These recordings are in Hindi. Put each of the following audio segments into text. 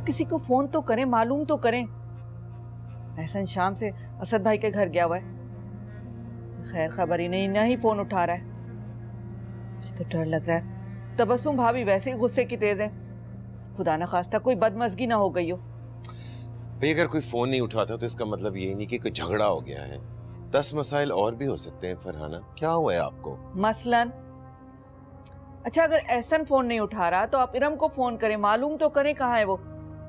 किसी को फोन तो करें, मालूम तो करें। एहसन शाम से असद भाई के घर गया हुआ है, खैर खबर ही नहीं, ना ही फोन उठा रहा है। मुझे तो डर लग रहा है। तबस्सुम भाभी वैसे ही गुस्से की तेज है, खुदा ना खास्ता कोई बदमजगी ना हो गई हो। भाई अगर कोई फोन नहीं उठाता तो इसका मतलब ये नहीं कि कोई झगड़ा हो गया है। 10 मसाइल और भी हो सकते हैं। फरहाना क्या हुआ है आपको? मसलन अच्छा, अगर एहसन फोन नहीं उठा रहा तो आप इरम को फोन करें, मालूम तो करें कहाँ है वो।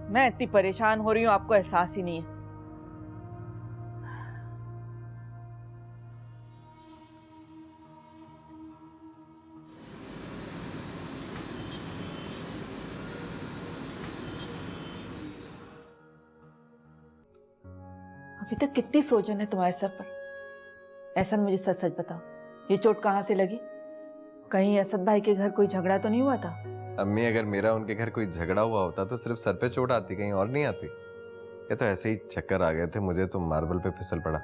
मैं इतनी परेशान हो रही हूँ, आपको एहसास ही नहीं है। अभी तक कितनी सोजन है तुम्हारे सर पर? एहसन मुझे सच सच बताओ, ये चोट कहाँ से लगी? कहीं असद भाई के घर कोई झगड़ा तो नहीं हुआ था? अम्मी अगर मेरा उनके घर कोई झगड़ा हुआ होता तो सिर्फ सर पे चोट आती, कहीं और नहीं आती। ये तो ऐसे ही चक्कर आ गए थे मुझे, तो मार्बल पे फिसल पड़ा।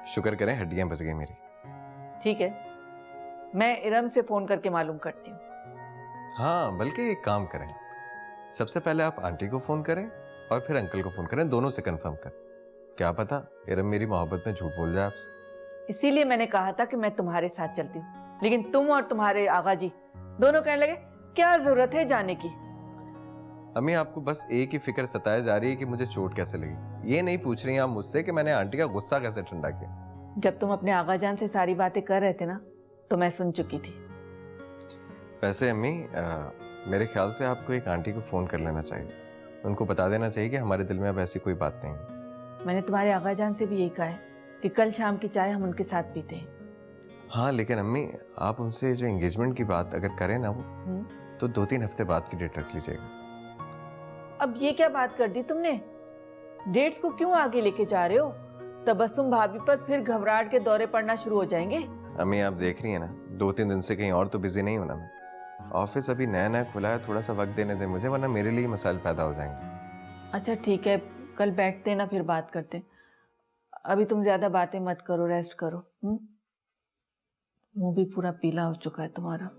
शुक्र करें हड्डियां बच गई मेरी। ठीक है, मैं इरम से फोन करके मालूम करती हूँ। हाँ, बल्कि एक काम करें, सबसे पहले आप आंटी को फोन करें और फिर अंकल को फोन करें, दोनों से कंफर्म कर। क्या पता इरम मेरी मोहब्बत में झूठ बोल जाए आपसे। इसीलिए मैंने कहा था कि मैं तुम्हारे साथ चलती हूँ, लेकिन तुम और तुम्हारे आगा जी दोनों कहने लगे क्या जरूरत है जाने की। अम्मी आपको बस एक ही फिक्र सताए जा रही है कि मुझे चोट कैसे लगी। ये नहीं पूछ रही आप मुझसे कि मैंने आंटी का गुस्सा कैसे ठंडा किया। जब तुम अपने आगा जान से सारी बातें कर रहे थे ना, तो मैं सुन चुकी थी। वैसे अम्मी मेरे ख्याल से आपको एक आंटी को फोन कर लेना चाहिए, उनको बता देना चाहिए कि हमारे दिल में अब ऐसी कोई बात नहीं है। मैंने तुम्हारे आगा जान से भी यही कहा है कि कल शाम की चाय हम उनके साथ पीते हैं। हाँ, लेकिन अम्मी आप उनसे जो एंगेजमेंट की बात अगर करें ना वो, तो 2-3 हफ्ते बाद की डेट रख लीजिएगा। अब ये क्या बात कर दी तुमने? डेट्स को क्यों आगे लेके जा रहे हो? तबस्सुम भाभी पर फिर घबराहट के दौरे पड़ना शुरू हो जाएंगे। अम्मी आप देख रही है ना, 2-3 दिन से कहीं और तो बिजी नहीं होना मैं। ऑफिस अभी नया नया खुला है, थोड़ा सा वक्त देने दे मुझे, वरना मेरे लिए मसाइल पैदा हो जाएंगे। अच्छा ठीक है, कल बैठते ना फिर बात करते। अभी तुम ज्यादा बातें मत करो, रेस्ट करो। मुंह भी पूरा पीला हो चुका है तुम्हारा।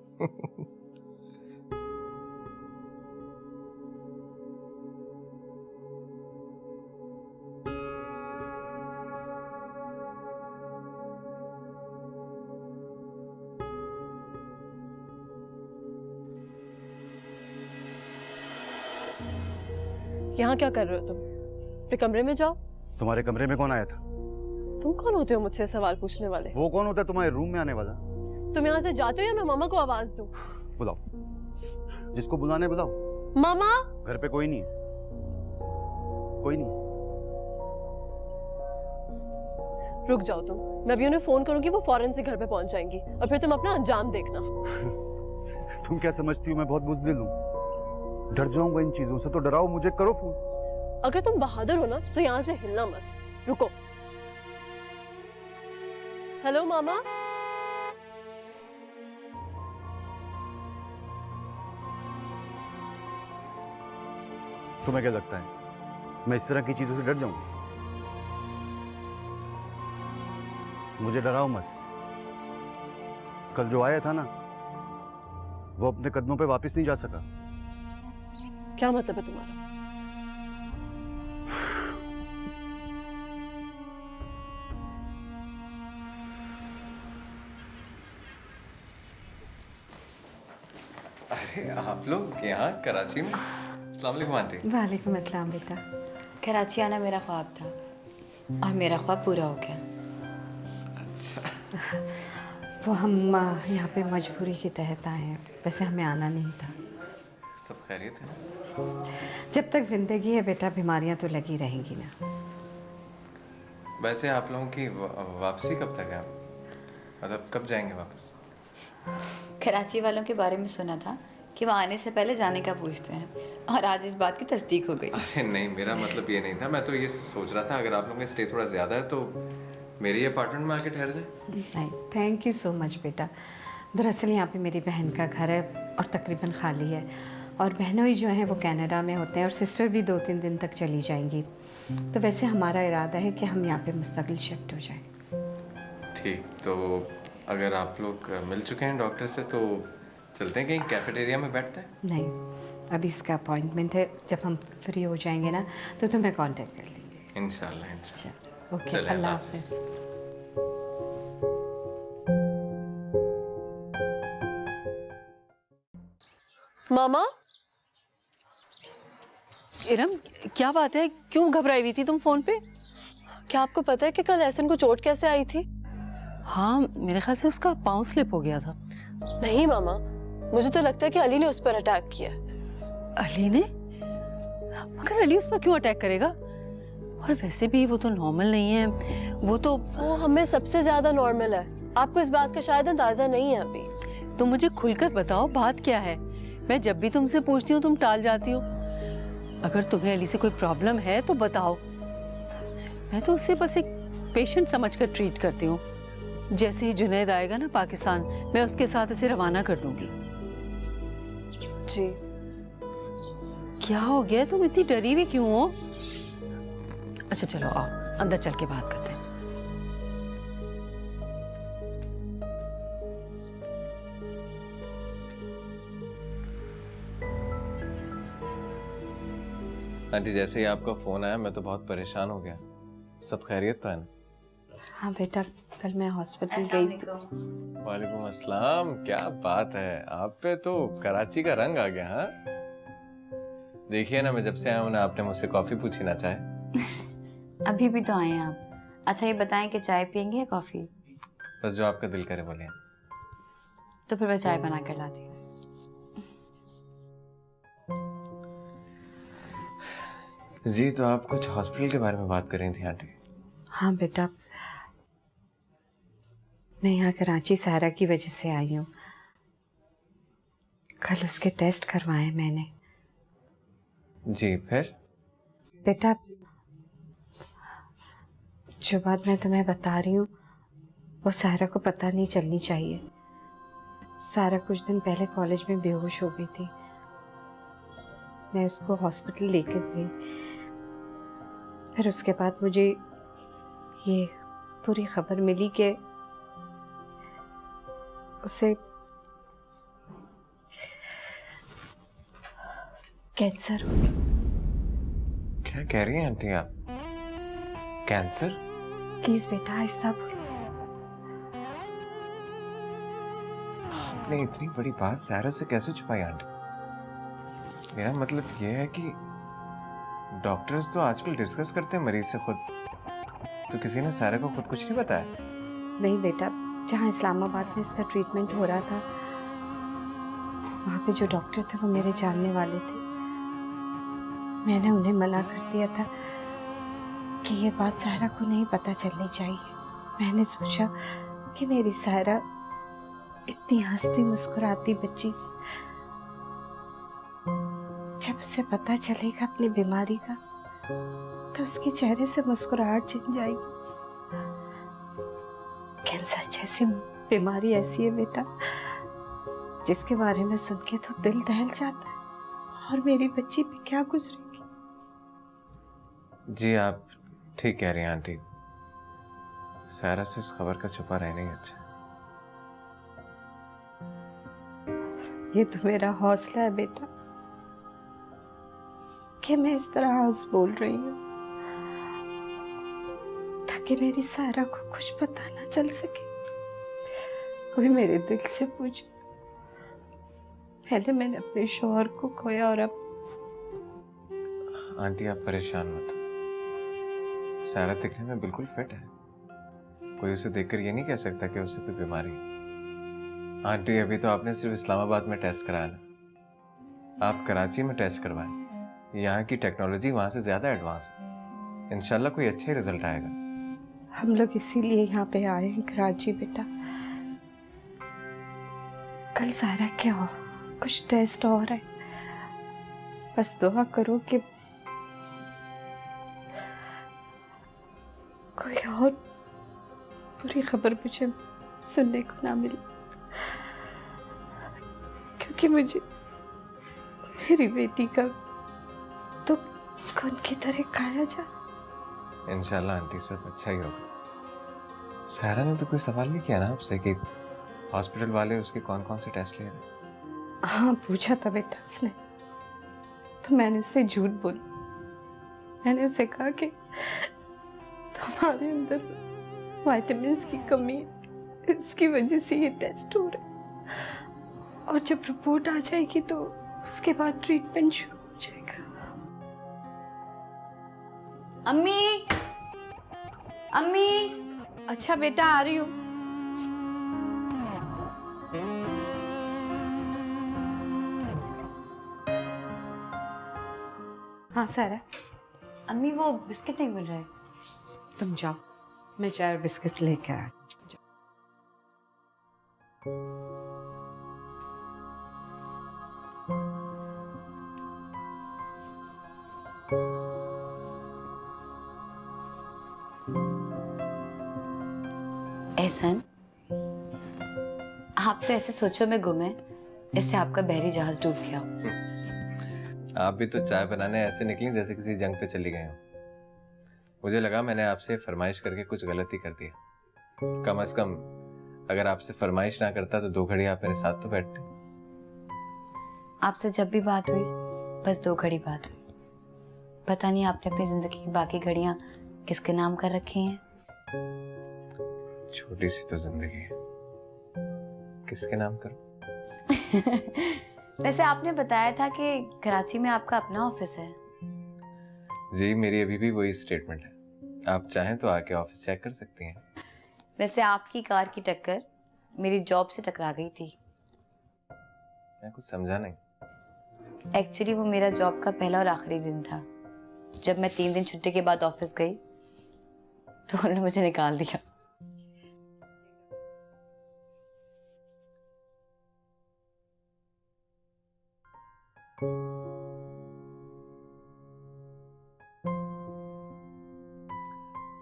यहाँ क्या कर रहे हो तुम? अपने कमरे में जाओ। तुम्हारे कमरे में कौन आया था? तुम कौन होते हो मुझसे सवाल पूछने वाले? वो कौन होता है तुम्हारे रूम में आने वाला? तुम यहाँ से जाते हो या मैं मामा को आवाज दूं? बुलाओ, जिसको बुलाने बुलाओ। मामा! घर पे कोई नहीं है, कोई नहीं। रुक जाओ तुम, मैं अभी उन्हें फोन करूंगी, वो फौरन से घर पे पहुंच जाएंगी और फिर तुम अपना अंजाम देखना। तुम क्या समझती हो मैं बहुत बुज़दिल हूँ? डर जाऊंगा इन चीजों से तो डराओ मुझे, करो फोन। अगर तुम बहादुर हो ना तो यहाँ से हिलना मत। रुको। हेलो मामा। तुम्हें क्या लगता है मैं इस तरह की चीजों से डर जाऊंगा? मुझे डराओ मत। कल जो आया था ना, वो अपने कदमों पे वापस नहीं जा सका। क्या मतलब है तुम्हारा? अरे आप लोग यहाँ कराची में? अस्सलाम वालेकुम आंटी। वालेकुम अस्सलाम बेटा। कराची आना मेरा ख्वाब था और मेरा ख्वाब पूरा हो गया। अच्छा। वो हम यहाँ पे मजबूरी के तहत आए हैं, वैसे हमें आना नहीं था। सब खैरियत है? जब तक जिंदगी है बेटा, बीमारियाँ तो लगी रहेंगी ना। वैसे आप लोगों की वापसी कब तक है? मतलब कब जाएंगे वापस? कराची वालों के बारे में सुना था कि वो आने से पहले जाने का पूछते हैं और आज इस बात की तस्दीक हो गई। अरे नहीं, मेरा मतलब ये नहीं था। मैं तो ये सोच रहा था अगर आप लोगों का स्टे थोड़ा ज़्यादा है तो मेरी अपार्टमेंट में आके ठहर जाए। नहीं, थैंक यू सो मच बेटा। दरअसल यहाँ पे मेरी बहन का घर है और तकरीबन खाली है, और बहनोई जो हैं वो कनाडा में होते हैं और सिस्टर भी 2-3 दिन तक चली जाएंगी। तो वैसे हमारा इरादा है कि हम यहाँ पे मुस्तकिल शिफ्ट हो जाएं। ठीक, तो अगर आप लोग मिल चुके हैं डॉक्टर से तो चलते हैं कहीं कैफेटेरिया में बैठते हैं। नहीं, अभी इसका अपॉइंटमेंट है, जब हम फ्री हो जाएंगे ना तो तुम्हें कांटेक्ट कर लेंगे। इंशाल्लाह इंशाल्लाह। ओके, चलिए, अल्लाह अल्लाह हाफिज़। हाफिज़। मामा, इरम, क्या बात है? क्यों घबराई हुई थी तुम फोन पे? क्या आपको पता है कि कल एहसन को चोट कैसे आई थी? हाँ, मेरे ख्याल से उसका पाँव स्लिप हो गया था। नहीं मामा, मुझे तो लगता है कि अली ने उस पर अटैक किया। अली ने? मगर अली उस पर क्यों अटैक करेगा? और वैसे भी वो तो नॉर्मल नहीं है, वो हमें सबसे ज्यादा नॉर्मल है। आपको इस बात का शायद अंदाजा नहीं है अभी। तुम मुझे खुलकर बताओ बात क्या है। मैं जब भी तुमसे पूछती हूँ तुम टाल जाती हो। अगर तुम्हें अली से कोई प्रॉब्लम है तो बताओ। मैं तो उसे बस एक पेशेंट समझकर ट्रीट करती हूँ। जैसे ही जुनैद आएगा ना पाकिस्तान, मैं उसके साथ इसे रवाना कर दूंगी। जी। क्या हो गया? तुम इतनी डरी हुई क्यों हो? अच्छा चलो आओ, अंदर चल के बात करते हैं। आंटी, जैसे ही आपका फोन आया मैं तो बहुत परेशान हो गया। सब खैरियत तो है ना? हाँ बेटा, कल मैं हॉस्पिटल गई थी। वालेकुम अस्सलाम। क्या बात है, आप पे तो कराची का रंग आ गया। हाँ, देखिए ना, मैं जब से आया हूं ना, आपने मुझसे कॉफी पूछी ना चाय। अभी भी तो आए हैं आप। अच्छा ये बताएं कि चाय पियेंगे या कॉफ़ी? बस जो आपका दिल करे बोले। तो फिर मैं चाय बना कर लाती हूँ। जी, तो आप कुछ हॉस्पिटल के बारे में बात कर रही थी आंटी। हाँ बेटा, मैं यहाँ कराची सारा की वजह से आई हूँ। कल उसके टेस्ट करवाए मैंने। जी, फिर? बेटा, जो बात मैं तुम्हें बता रही हूँ वो सारा को पता नहीं चलनी चाहिए। सारा कुछ दिन पहले कॉलेज में बेहोश हो गई थी। मैं उसको हॉस्पिटल लेकर गई। फिर उसके बाद मुझे ये पूरी खबर मिली कि उसे कैंसर हो गया। क्या कह रही हैं आंटी आप? कैंसर? प्लीज बेटा आहिस्ता बोलो। आपने इतनी बड़ी बात सारा से कैसे छुपाई आंटी? मेरा मतलब ये है कि डॉक्टर्स तो आजकल डिस्कस करते हैं मरीज से खुद, तो किसी ने सारा को खुद कुछ नहीं बताया? नहीं बेटा, जहाँ इस्लामाबाद में इसका ट्रीटमेंट हो रहा था वहाँ पे जो डॉक्टर थे वो मेरे जानने वाले थे। मैंने उन्हें मना कर दिया था कि ये बात सारा को नहीं पता चलनी चाहिए। मैंने सोचा कि मेरी सारा इतनी हंसती मुस्कुराती बच्ची, जब उसे पता चलेगा अपनी बीमारी का तो उसके चेहरे से मुस्कुराहट छिन जाएगी। कैंसर जैसी बीमारी ऐसी है बेटा जिसके बारे में सुन के तो दिल दहल जाता है। और मेरी बच्ची पे क्या गुजरेगी। जी, आप ठीक कह रही हैं आंटी। सारा से इस खबर का छुपा रहना ही अच्छा है। ये तो मेरा हौसला है बेटा कि मैं इस तरह हंस बोल रही हूँ ताकि मेरी सारा को कुछ पता ना चल सके। कोई मेरे दिल से पूछे, पहले मैंने अपने शौहर को खोया और अब। आंटी आप परेशान मत हो। सारा दिखने में बिल्कुल फिट है। कोई उसे देखकर ये नहीं कह सकता कि उसे कोई बीमारी है। आंटी अभी तो आपने सिर्फ इस्लामाबाद में टेस्ट कराया ना, आप कराची में टेस्ट करवाएं। यहाँ की टेक्नोलॉजी वहाँ से ज़्यादा एडवांस है। इंशाल्लाह कोई अच्छा ही रिजल्ट आएगा। हम लोग इसीलिए यहाँ पे आए हैं कराची बेटा। कल सारा क्या हो, कुछ टेस्ट और है। बस दुआ करो कि कोई और बुरी खबर मुझे सुनने को ना मिले, क्योंकि मुझे मेरी बेटी का तो खून की तरह खाया जा। इंशाल्लाह आंटी सब अच्छा ही होगा। सारा ने तो कोई सवाल नहीं किया ना आपसे कि हॉस्पिटल वाले उसके कौन कौन से टेस्ट ले रहे हैं? हाँ पूछा था बेटा उसने, तो मैंने उससे झूठ बोली। मैंने उसे कहा कि तुम्हारे अंदर विटामिन्स की कमी है, इसकी वजह से ये टेस्ट हो रहा है, और जब रिपोर्ट आ जाएगी तो उसके बाद ट्रीटमेंट शुरू हो जाएगा। अम्मी, अम्मी। अच्छा बेटा, आ रही हूँ। हाँ सारा, अम्मी वो बिस्किट नहीं मिल रहा है। तुम जाओ, मैं चाय और बिस्किट लेकर आ। एहसन, आप तो ऐसे सोचो में गुम है, इससे आपका बहरी जहाज डूब गया। आप भी तो चाय बनाने ऐसे निकली जैसे किसी जंग पे चली गए हो। मुझे लगा मैंने आपसे फरमाइश करके कुछ गलती कर दिया। कम से कम अगर आपसे फरमाइश ना करता तो 2 घड़ी आप मेरे साथ तो बैठते। आपसे जब भी बात हुई बस 2 घड़ी बात हुई। पता नहीं आपने अपनी जिंदगी की बाकी घड़ियां किसके नाम कर रखी हैं। छोटी सी तो जिंदगी है, किसके नाम करूं? वैसे आपने बताया था कि कराची में आपका अपना ऑफिस है। जी, मेरी अभी भी वही स्टेटमेंट है। आप चाहें तो आके ऑफिस चेक कर सकती हैं। वैसे आपकी कार की टक्कर मेरी जॉब से टकरा गई थी। मैं कुछ समझा नहीं। एक्चुअली वो मेरा जॉब का पहला और आखिरी दिन था। जब मैं 3 दिन छुट्टी के बाद ऑफिस गई तो उन्होंने मुझे निकाल दिया।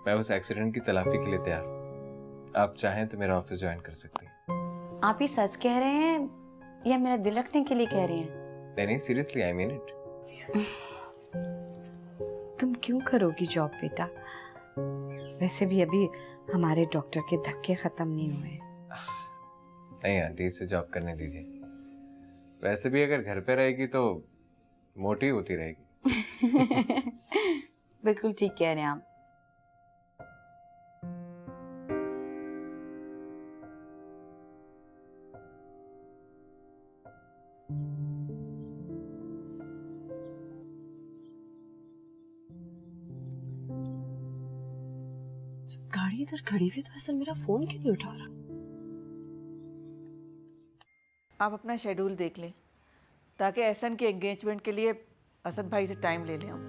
मैं उस एक्सीडेंट की तलाफी के लिए तैयार हूं। आप चाहें तो मेरा ऑफिस ज्वाइन कर सकती हैं। आप ये सच कह रहे हैं या मेरा दिल रखने के लिए कह रही हैं? नहीं, सीरियसली, आई मीन इट। तुम क्यों करोगी जॉब बेटा? वैसे भी अभी हमारे डॉक्टर के धक्के खत्म नहीं हुए। नहीं आंटी, इसे जॉब करने दीजिए। वैसे भी अगर घर पे रहेगी तो मोटी होती रहेगी। बिल्कुल ठीक कह रहे हैं आप। गाड़ी इधर खड़ी हुई तो ऐसा मेरा फोन क्यों नहीं उठा रहा? आप अपना शेड्यूल देख लें ताकि एहसन के एंगेजमेंट के लिए असद भाई से टाइम ले लें हम।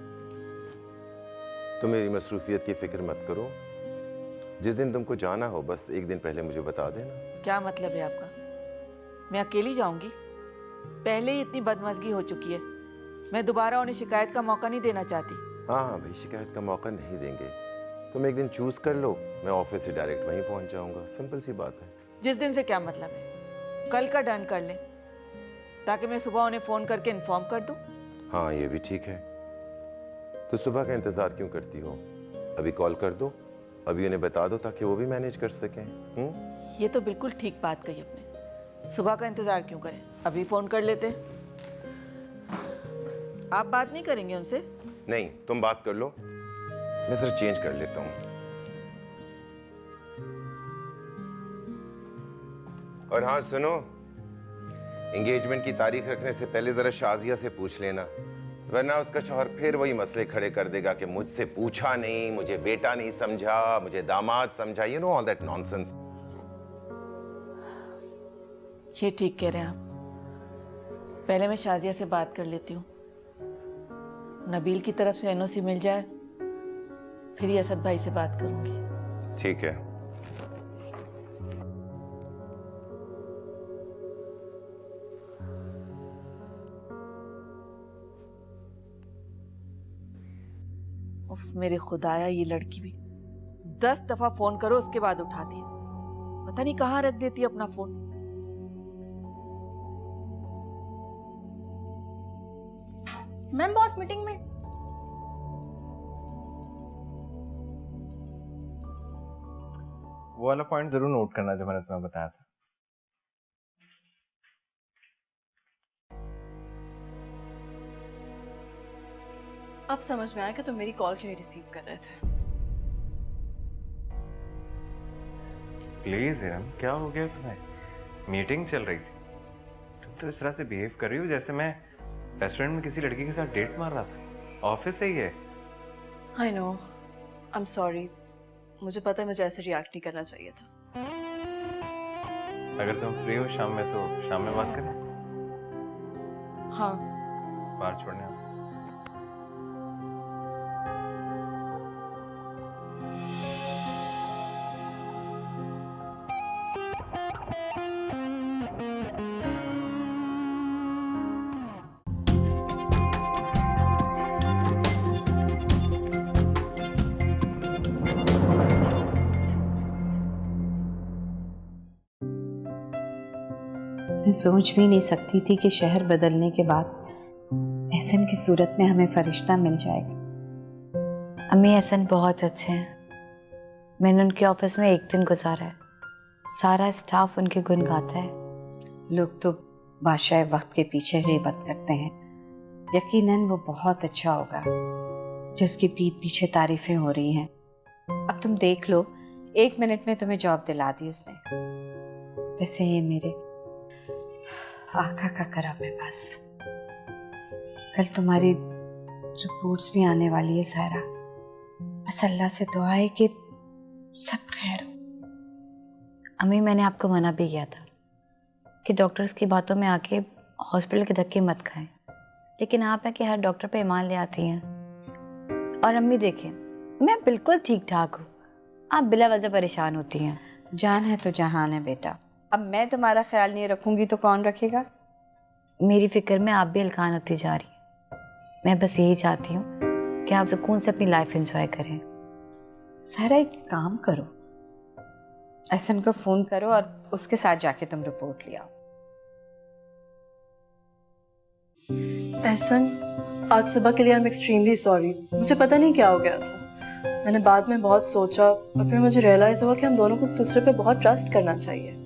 तो मेरी मसरूफियत की फिक्र मत करो। जिस दिन तुमको जाना हो बस एक दिन पहले मुझे बता देना। क्या मतलब है आपका? मैं अकेली जाऊंगी? पहले ही इतनी बदमज़गी हो चुकी है, मैं दोबारा उन्हें शिकायत का मौका नहीं देना चाहती। हाँ हाँ भाई, शिकायत का मौका नहीं देंगे। तुम एक दिन चूज कर लो, मैं ऑफिस से डायरेक्ट वहीं पहुंच जाऊंगा। सिंपल सी बात है। जिस दिन से क्या मतलब है? कल का डन कर लें ताकि मैं सुबह उन्हें फ़ोन करके इन्फॉर्म कर दूं। हाँ ये भी ठीक है। तो सुबह का इंतज़ार क्यों करती हो? अभी कॉल कर दो, अभी उन्हें बता दो ताकि वो भी मैनेज कर सकें। ये तो बिल्कुल ठीक बात कही आपने। सुबह का इंतज़ार क्यों करें, अभी फ़ोन कर लेते। आप बात नहीं करेंगे उनसे? नहीं, तुम बात कर लो, मैं जरा चेंज कर लेता हूँ। और हाँ सुनो, एंगेजमेंट की तारीख रखने से पहले जरा शाजिया से पूछ लेना, वरना उसका शौहर फिर वही मसले खड़े कर देगा कि मुझसे पूछा नहीं, मुझे बेटा नहीं समझा, मुझे दामाद समझा। You know all that nonsense. ये ठीक कह रहे हैं आप। पहले मैं शाजिया से बात कर लेती हूँ, नबील की तरफ से एनओसी मिल जाए फिर ही असद भाई से बात करूंगी। ठीक है। उफ मेरे खुदाया, ये लड़की भी 10 दफा फोन करो उसके बाद उठाती है। पता नहीं कहाँ रख देती है अपना फोन। मैम बॉस मीटिंग में। वो वाला पॉइंट जरूर नोट करना जो मैंने तुम्हें बताया था। अब समझ में आया कि तुम मेरी कॉल क्यों नहीं रिसीव कर रहे थे। प्लीज इरम, क्या हो गया तुम्हें? मीटिंग चल रही थी, तुम तो इस तरह से बिहेव कर रही हो जैसे मैं रेस्टोरेंट में किसी लड़की के साथ डेट मार रहा था। ऑफिस से ही है। I know, I am sorry. मुझे पता है मुझे ऐसे रिएक्ट नहीं करना चाहिए था। अगर तुम फ्री हो शाम में तो शाम में बात करें। हाँ, बाहर छोड़ने आओ। मैं सोच भी नहीं सकती थी कि शहर बदलने के बाद एहसन की सूरत में हमें फरिश्ता मिल जाएगा। अम्मी एहसन बहुत अच्छे हैं। मैंने उनके ऑफिस में एक दिन गुजारा है। सारा स्टाफ उनके गुण गाता है। लोग तो बादशाह वक्त के पीछे ग़ीबत करते हैं, यकीनन वो बहुत अच्छा होगा जिसकी पीठ पीछे तारीफें हो रही हैं। अब तुम देख लो, 1 मिनट में तुम्हें जॉब दिला दी उसने। वैसे ये मेरे आका का करम है बस। कल तुम्हारी रिपोर्ट्स भी आने वाली है सारा। बस अल्लाह से दुआ है कि सब खैर हो। अम्मी, मैंने आपको मना भी किया था कि डॉक्टर्स की बातों में आके हॉस्पिटल के धक्के मत खाएं, लेकिन आप है कि हर डॉक्टर पे ईमान ले आती हैं। और अम्मी देखिए, मैं बिल्कुल ठीक ठाक हूँ, आप बिला वजह परेशान होती हैं। जान है तो जहान है बेटा। अब मैं तुम्हारा ख्याल नहीं रखूंगी तो कौन रखेगा? मेरी फिक्र में आप भी हल्कान होती जा रही हैं। मैं बस यही चाहती हूँ कि आप सुकून से अपनी लाइफ एंजॉय करें। सारा एक काम करो, एहसन को फोन करो और उसके साथ जाके तुम रिपोर्ट ले आओ। एहसन, आज सुबह के लिए आई एम एक्सट्रीमली सॉरी। मुझे पता नहीं क्या हो गया था। मैंने बाद में बहुत सोचा और फिर मुझे रियलाइज हुआ कि हम दोनों को एक दूसरे पे बहुत ट्रस्ट करना चाहिए।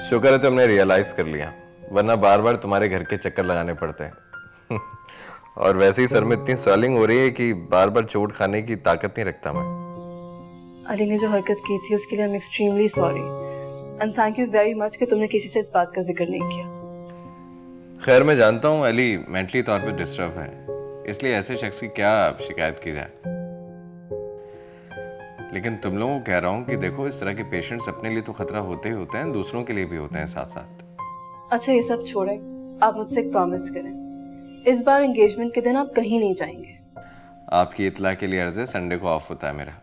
शुक्र है तुमने रियलाइज कर लिया, वरना बार बार तुम्हारे घर के चक्कर लगाने पड़ते हैं। और वैसे ही सर में इतनी स्वेलिंग हो रही है कि बार बार चोट खाने की ताकत नहीं रखता मैं। अली ने जो हरकत की थी उसके लिए I am extremely sorry and thank you very much कि तुमने किसी से इस बात का जिक्र नहीं किया। खैर, मैं जानता हूँ अली मेंटली तौर पे डिस्टर्ब है, इसलिए ऐसे शख्स की क्या शिकायत की जाए। लेकिन तुम लोगों को कह रहा हूँ कि देखो, इस तरह के पेशेंट्स अपने लिए तो खतरा होते ही होते हैं, दूसरों के लिए भी होते हैं साथ साथ। अच्छा, ये सब छोड़ें, आप मुझसे एक प्रॉमिस करें, इस बार एंगेजमेंट के दिन आप कहीं नहीं जाएंगे। आपकी इत्ला के लिए अर्ज है, संडे को ऑफ होता है मेरा।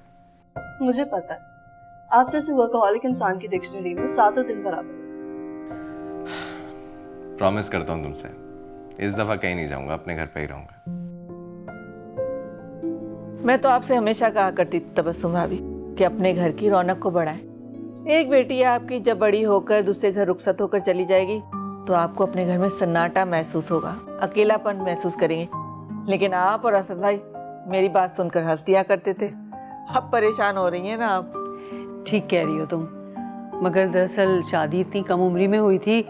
मुझे पता है, आप जैसे वर्कहॉलिक इंसान की डिक्शनरी में 7 दिन बराबर होते हैं। प्रॉमिस करता हूँ तुमसे, इस दफा कहीं नहीं जाऊंगा, अपने घर पे ही रहूंगा। मैं तो आपसे हमेशा कहा करती थी तबस्सुम भाभी कि अपने घर की रौनक को बढ़ाएं। एक बेटी है आपकी, जब बड़ी होकर दूसरे घर रुखसत होकर चली जाएगी तो आपको अपने घर में सन्नाटा महसूस होगा, अकेलापन महसूस करेंगे। लेकिन आप और असद भाई मेरी बात सुनकर हंस दिया करते थे। अब परेशान हो रही हैं ना आप। ठीक कह रही हो तुम, मगर दरअसल शादी इतनी कम उम्री में हुई थी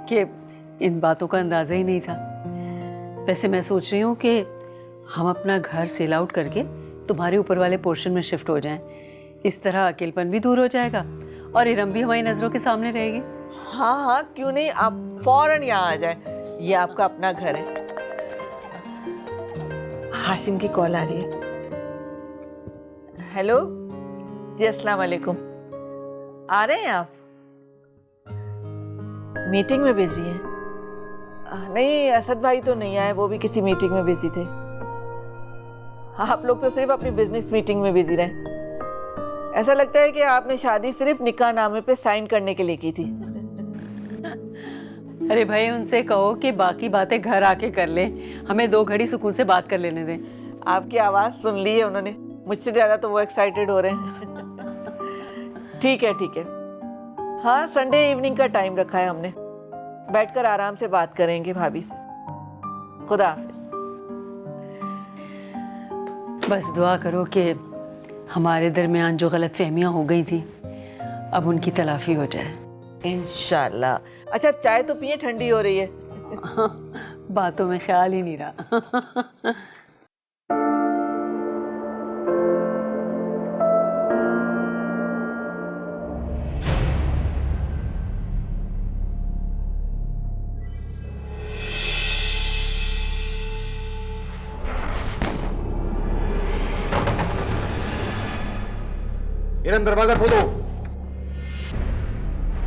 कि इन बातों का अंदाज़ा ही नहीं था। वैसे मैं सोच रही हूँ कि हम अपना घर सेल आउट करके तुम्हारे ऊपर वाले पोर्शन में शिफ्ट हो जाएं। इस तरह अकेलपन भी दूर हो जाएगा और इरम भी हमारी नज़रों के सामने रहेगी। हाँ हाँ, क्यों नहीं, आप फौरन यहाँ आ जाए, ये आपका अपना घर है। हाशिम की कॉल आ रही है। हेलो जी, अस्सलाम वालेकुम। आ रहे हैं आप? मीटिंग में बिजी हैं? नहीं, असद भाई तो नहीं आए, वो भी किसी मीटिंग में बिजी थे। आप लोग तो सिर्फ अपनी बिजनेस मीटिंग में बिजी रहे। ऐसा लगता है कि आपने शादी सिर्फ निकाह नामे पे साइन करने के लिए की थी। अरे भाई, उनसे कहो कि बाकी बातें घर आके कर ले, हमें 2 घड़ी सुकून से बात कर लेने दें। आपकी आवाज सुन ली है उन्होंने, मुझसे ज्यादा तो वो एक्साइटेड हो रहे हैं। ठीक है ठीक है, हाँ संडे इवनिंग का टाइम रखा है हमने, बैठकर आराम से बात करेंगे भाभी से। खुदा हाफिज। बस दुआ करो कि हमारे दरमियान जो गलतफहमियां हो गई थी अब उनकी तलाफी हो जाए इंशाल्लाह। अच्छा, चाय तो पिए, ठंडी हो रही है। बातों में ख्याल ही नहीं रहा। इरम दरवाजा खोलो।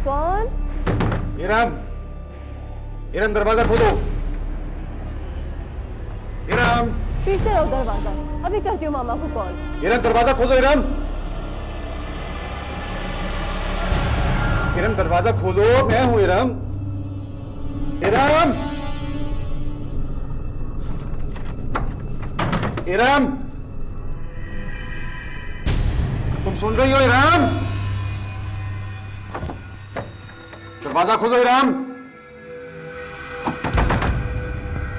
कौन? इरम, इरम दरवाजा खोलो। इरम, पीटते रहो दरवाजा, अभी करती हूँ मामा को कॉल। इरम दरवाजा खोलो। इरम, इरम दरवाजा खोलो, मैं हूं इरम। इरम, इरम, तुम सुन रही हो? इरम, दरवाजा खोलो। इरम,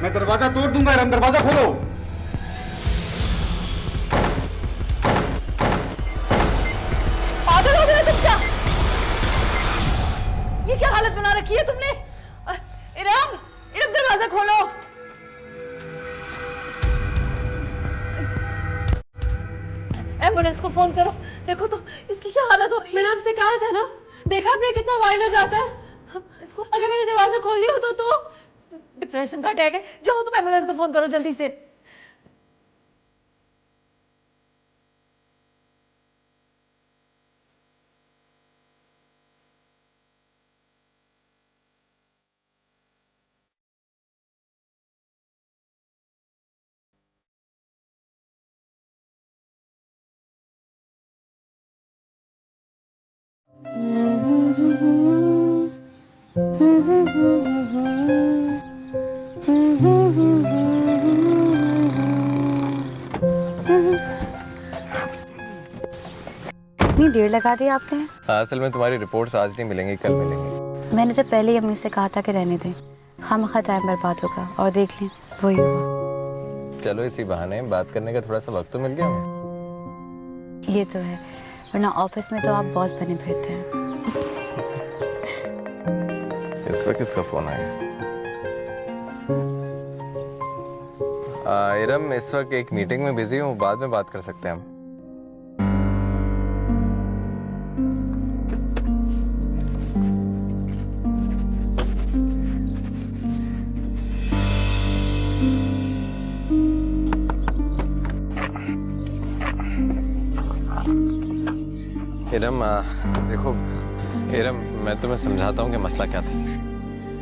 मैं दरवाजा तोड़ दूंगा। इरम, दरवाजा खोलो। पागल हो गए तुम क्या? ये क्या हालत बना रखी है तुमने? इरम, इरम दरवाजा खोलो। एम्बुलेंस को फोन करो। देखो तो इसकी क्या हालत हो रही है। मैंने आपसे कहा था ना, देखा आपने कितना वाइल्ड हो जाता है। इसको अगर मैंने दरवाजा खोल लिया होता तो डिप्रेशन का अटैक है। जाओ तुम एम्बुलेंस को फोन करो जल्दी से। इतनी देर लगा दी आपने? असल में तुम्हारी रिपोर्ट्स आज नहीं मिलेंगी, कल मिलेंगी। मैंने तो पहले ही अम्मी से कहा था कि रहने दें, खामखा टाइम बर्बाद होगा। और देख लें वही हुआ। चलो इसी बहाने बात करने का थोड़ा सा वक्त तो मिल गया हमें। ये तो है, वरना ऑफिस में तो आप बॉस बने फिरते हैं। इस वक्त किसका फोन आया? इरम, इस वक्त एक मीटिंग में बिजी हूँ, बाद में बात कर सकते हैं हम। इरम, देखो इरम, मैं तुम्हें समझाता हूँ कि मसला क्या था।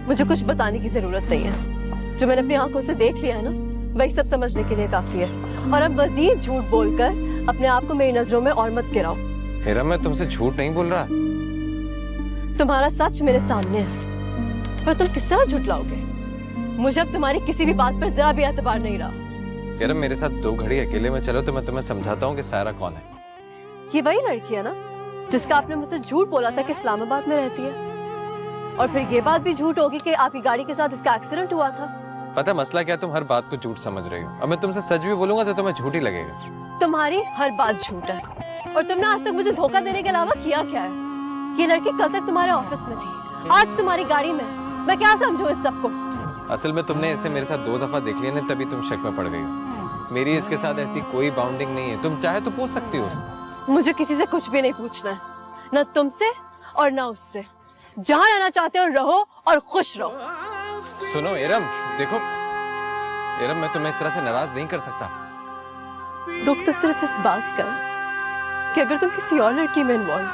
मुझे कुछ बताने की जरूरत नहीं है। जो मैंने अपनी आंखों से देख लिया है ना, वही सब समझने के लिए काफी है। और अब मजीद झूठ बोलकर अपने आप को मेरी नजरों में और मत गिराओ। इरम, मैं तुमसे झूठ नहीं बोल रहा। तुम्हारा सच मेरे सामने है, पर तुम किस तरह झुटलाओगे? मुझे अब तुम्हारी किसी भी बात पर जरा भी एतबार नहीं रहा। इरम, मेरे साथ 2 घड़ी अकेले में चलो तो मैं तुम्हें समझाता हूँ कि सायरा कौन है। ये वही लड़की है ना जिसका आपने मुझसे झूठ बोला था कि इस्लामाबाद में रहती है, और फिर ये बात भी झूठ होगी कि आपकी गाड़ी के साथ इसका एक्सीडेंट हुआ था। पता मसला क्या, तुम हर बात को झूठ समझ रही हो। अब मैं तुमसे सच भी बोलूंगा तो तुम्हें झूठ ही लगेगा। तुम्हारी हर बात झूठ है, और तुमने आज तक मुझे धोखा देने के अलावा किया क्या है? ये लड़की कल तक तुम्हारे ऑफिस में थी, आज तुम्हारी गाड़ी में। मैं क्या समझूं इस सबको? असल में तुमने इसे मेरे साथ 2 दफा देख लिया ना, तभी तुम शक में पड़ गई हो। मेरी इसके साथ ऐसी कोई बाउंडिंग नहीं है। तुम चाहे तो पूछ सकती हो उससे। मुझे किसी से कुछ भी नहीं पूछना है, न तुमसे और न उससे। जहां रहना चाहते हो रहो और खुश रहो। सुनो इरम, देखो इरम, मैं तुम्हें इस तरह से नाराज नहीं कर सकता। दुख तो सिर्फ इस बात का है कि अगर तुम किसी और लड़की में इन्वॉल्व,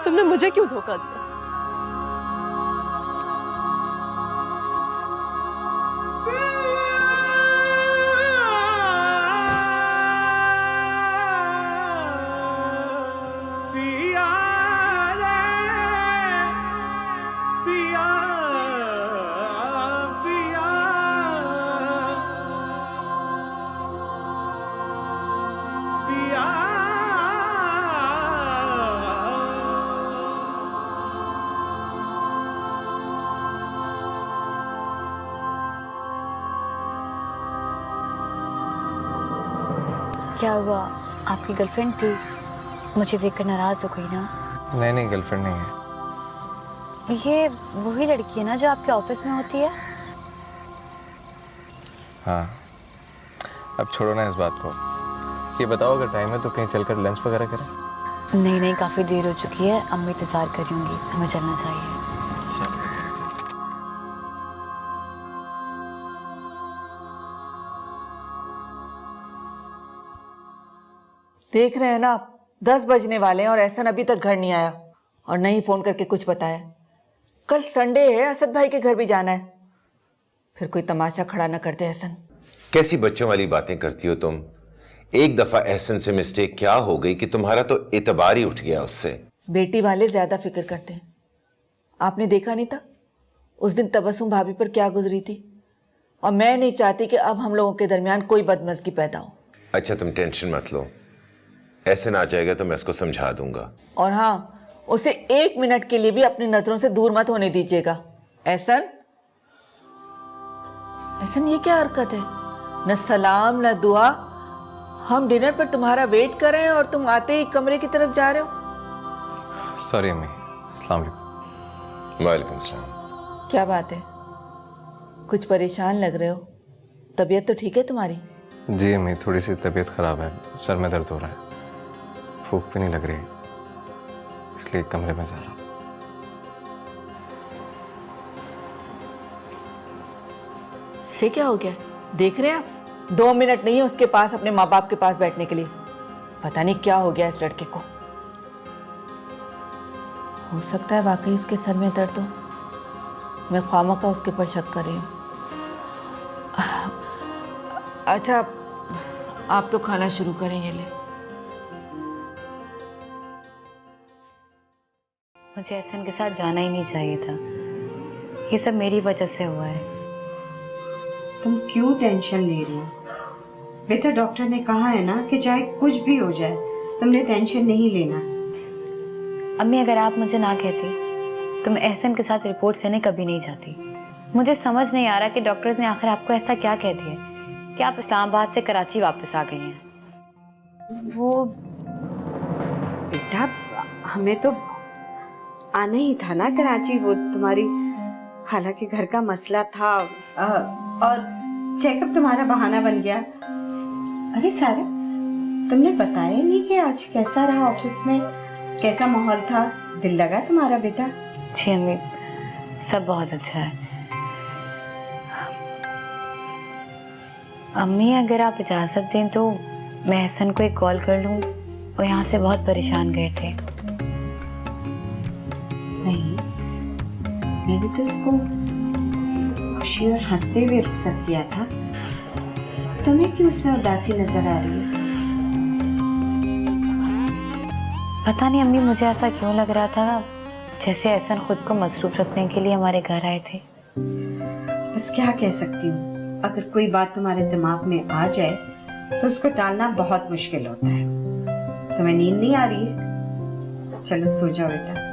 तुमने मुझे क्यों धोखा दिया? क्या हुआ, आपकी गर्लफ्रेंड थी? मुझे देखकर नाराज हो गई ना? नहीं, गर्लफ्रेंड नहीं है। ये वही लड़की है ना जो आपके ऑफिस में होती है? हाँ, अब छोड़ो ना इस बात को। ये बताओ, अगर टाइम है तो कहीं चलकर लंच वगैरह करें? नहीं, काफी देर हो चुकी है, अम्मी इंतजार कर रही होंगी, हमें चलना चाहिए। देख रहे हैं ना आप, 10 बजने वाले हैं और एहसन अभी तक घर नहीं आया और नहीं फोन करके कुछ बताया। कल संडे है, असद भाई के घर भी जाना है। फिर कोई तमाशा खड़ा न करते एहसन। कैसी बच्चों वाली बातें करती हो तुम? एक दफा एहसन से मिस्टेक क्या हो गई कि तुम्हारा तो एतबार ही उठ गया उससे। बेटी वाले ज्यादा फिक्र करते हैं। आपने देखा नहीं था उस दिन तबस्सुम भाभी पर क्या गुजरी थी? और मैं नहीं चाहती कि अब हम लोगों के दरमियान कोई बदमज़गी पैदा हो। अच्छा तुम टेंशन मत लो, एहसन आ जाएगा तो मैं उसको समझा दूंगा। और हाँ, उसे 1 मिनट के लिए भी अपनी नजरों से दूर मत होने दीजिएगा। एहसन, एहसन ये क्या हरकत है? न सलाम न दुआ। हम डिनर पर तुम्हारा वेट कर रहे हैं और तुम आते ही कमरे की तरफ जा रहे हो। सॉरी अम्मी। अस्सलाम वालेकुम। वालेकुम सलाम। क्या बात है, कुछ परेशान लग रहे हो? तबीयत तो ठीक है तुम्हारी? जी अम्मी, थोड़ी सी तबीयत ख़राब है, सर में दर्द हो रहा है, भूख भी नहीं लग रही, इसलिए कमरे में जा रहा हूँ। से क्या हो गया? देख रहे हैं आप, 2 मिनट नहीं है उसके पास अपने माँ बाप के पास बैठने के लिए। पता नहीं क्या हो गया इस लड़के को। हो सकता है वाकई उसके सर में दर्द हो। मैं ख्वामखा उसके ऊपर शक कर रही हूँ। अच्छा, आप तो खाना शुरू करें। ये ले। मुझे एहसन के साथ जाना ही नहीं चाहिए था। ये सब मेरी वजह से हुआ है। तुम क्यों टेंशन ले रही हो बेटा? डॉक्टर ने कहा है ना कि चाहे कुछ भी हो जाए तुमने टेंशन नहीं लेना। अम्मी, अगर आप मुझे ना कहती तो मैं एहसन के साथ रिपोर्ट देने कभी नहीं जाती। मुझे समझ नहीं आ रहा कि डॉक्टर्स ने आखिर आपको ऐसा क्या कह दिया कि आप इस्लामाबाद से कराची वापस आ गई हैं। वो बेटा, हमें तो आना ही था ना कराची। वो तुम्हारी खाला के घर का मसला था और चेकअप तुम्हारा बहाना बन गया। अरे सारा, तुमने बताया नहीं कि आज कैसा रहा ऑफिस में, कैसा माहौल था? दिल लगा तुम्हारा बेटा? जी अम्मी, सब बहुत अच्छा है। अम्मी, अगर आप इजाज़त दें तो मैं एहसन को एक कॉल कर लूँ। वो यहाँ से बहुत परेशान गए थे। नहीं, मैंने तो उसको खुशी और हंसते हुए रुखसत किया था। तुम्हें क्यों उसमें उदासी नजर आ रही है? पता नहीं अम्मी, मुझे ऐसा क्यों लग रहा था ना जैसे एहसन खुद को मसरूफ रखने के लिए हमारे घर आए थे। बस क्या कह सकती हूँ, अगर कोई बात तुम्हारे दिमाग में आ जाए तो उसको टालना बहुत मुश्किल होता है। तुम्हें नींद नहीं आ रही है? चलो सो जाओ बेटा।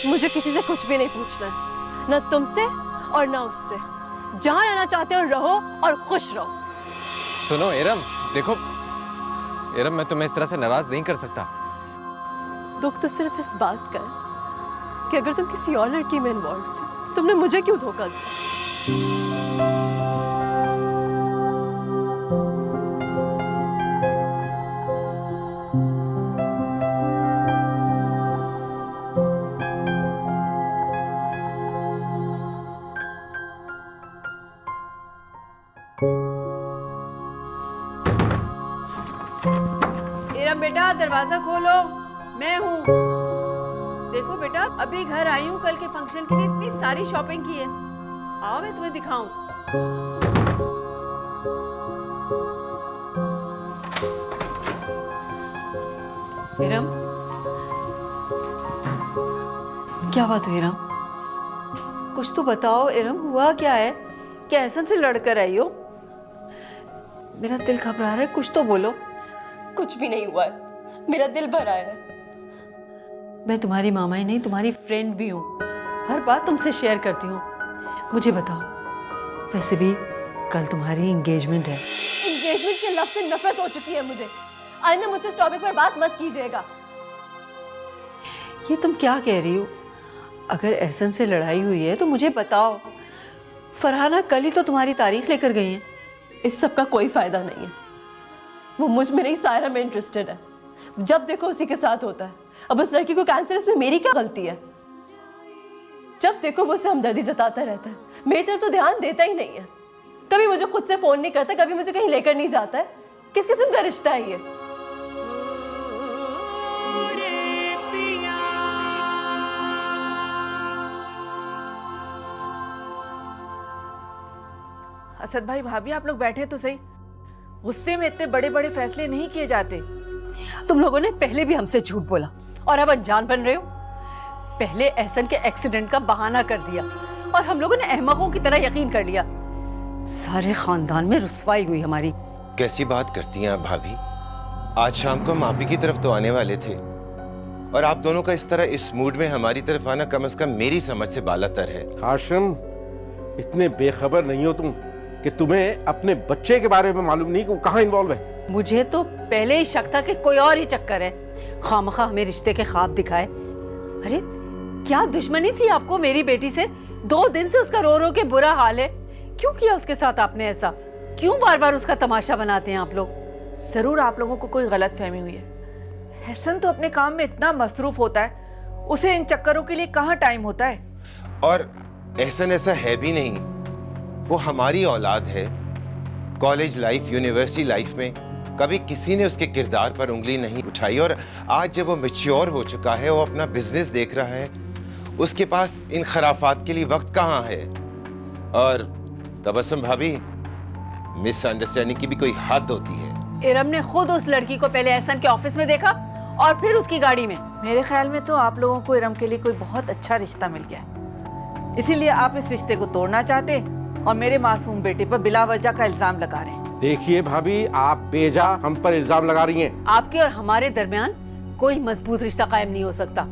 मुझे किसी से कुछ भी नहीं पूछना है, न तुमसे और न उससे। जहां रहना चाहते हो रहो और खुश रहो। सुनो इरम, देखो इरम, मैं तुम्हें इस तरह से नाराज नहीं कर सकता। दुख तो सिर्फ इस बात का है कि अगर तुम किसी और लड़की में इन्वॉल्व थे तो तुमने मुझे क्यों धोखा दिया? इरम बेटा, दरवाजा खोलो, मैं हूँ। देखो बेटा, अभी घर आई हूँ, कल के फंक्शन के लिए इतनी सारी शॉपिंग की है। आओ मैं तुम्हें दिखाऊं। इरम, क्या बात हुई इरम? कुछ तो बताओ इरम, हुआ क्या है? क्या एहसन से लड़कर आई हो? मेरा दिल घबरा रहा है, कुछ तो बोलो। कुछ भी नहीं हुआ है, मेरा दिल भरा है। मैं तुम्हारी मामा ही नहीं, तुम्हारी फ्रेंड भी हूँ। हर बात तुमसे शेयर करती हूँ। मुझे बताओ, वैसे भी कल तुम्हारी एंगेजमेंट है। एंगेजमेंट के लफ्ज़ से नफरत हो चुकी है मुझे। आइंदा मुझसे इस टॉपिक पर बात मत कीजिएगा। ये तुम क्या कह रही हो? अगर एहसन से लड़ाई हुई है तो मुझे बताओ। फरहाना कल ही तो तुम्हारी तारीख लेकर गई हैं। इस सब का कोई फायदा नहीं है। वो मुझ में नहीं, सायरा में इंटरेस्टेड है। जब देखो उसी के साथ होता है। अब उस लड़की को कैंसर, इसमें मेरी क्या गलती है? जब देखो वो उससे हमदर्दी जताता रहता है, मेरी तरफ तो ध्यान देता ही नहीं है। कभी मुझे खुद से फोन नहीं करता, कभी मुझे कहीं लेकर नहीं जाता है। किस किस्म का रिश्ता है ये? असद भाई, भाभी, आप लोग बैठे तो सही। गुस्से में इतने बड़े बड़े फैसले नहीं किए जाते। तुम लोगों ने पहले भी हमसे झूठ बोला और अब अनजान बन रहे हो। पहले एहसन के एक्सीडेंट का बहाना कर दिया और हम लोगों ने अहमकों की तरह यकीन कर लिया। सारे खानदान में रुसवाई हुई हमारी। कैसी बात करती हैं आप भाभी? आज शाम को हम आप ही की तरफ तो आने वाले थे, और आप दोनों का इस तरह इस मूड में हमारी तरफ आना कम से कम मेरी समझ से बालातर है। हाशिम, इतने बेखबर नहीं हो तुम कि तुम्हें अपने बच्चे के बारे में मालूम नहीं कि वो कहाँ इन्वॉल्व है। मुझे तो पहले ही शक था कि कोई और ही चक्कर है। खामखा हमें रिश्ते के ख्वाब दिखाए। अरे क्या दुश्मनी थी आपको मेरी बेटी से? 2 दिन से उसका रो रो के बुरा हाल है। क्यों किया उसके साथ आपने ऐसा? क्यों बार बार उसका तमाशा बनाते हैं आप लोग? जरूर आप लोगों को कोई गलत फहमी हुई है। हसन तो अपने काम में इतना मसरूफ होता है, उसे इन चक्करों के लिए कहाँ टाइम होता है। और एहसन ऐसा है भी नहीं, वो हमारी औलाद है। कॉलेज लाइफ, यूनिवर्सिटी लाइफ में कभी किसी ने उसके किरदार पर उंगली नहीं उठाई, और आज जब वो मैच्योर हो चुका है, वो अपना बिजनेस देख रहा है, उसके पास इन खराफात के लिए वक्त कहाँ है। और तबस्सुम भाभी, मिसअंडरस्टैंडिंग की भी कोई हद होती है। इरम ने खुद उस लड़की को पहले एहसन के ऑफिस में देखा और फिर उसकी गाड़ी में। मेरे ख्याल में तो आप लोगों को इरम के लिए कोई बहुत अच्छा रिश्ता मिल गया है, इसीलिए आप इस रिश्ते को तोड़ना चाहते और मेरे मासूम बेटे पर बिला वजह का इल्जाम लगा रहे हैं। देखिए भाभी, आप बेजा हम पर इल्जाम लगा रही हैं। आपके और हमारे दरमियान कोई मजबूत रिश्ता कायम नहीं हो सकता।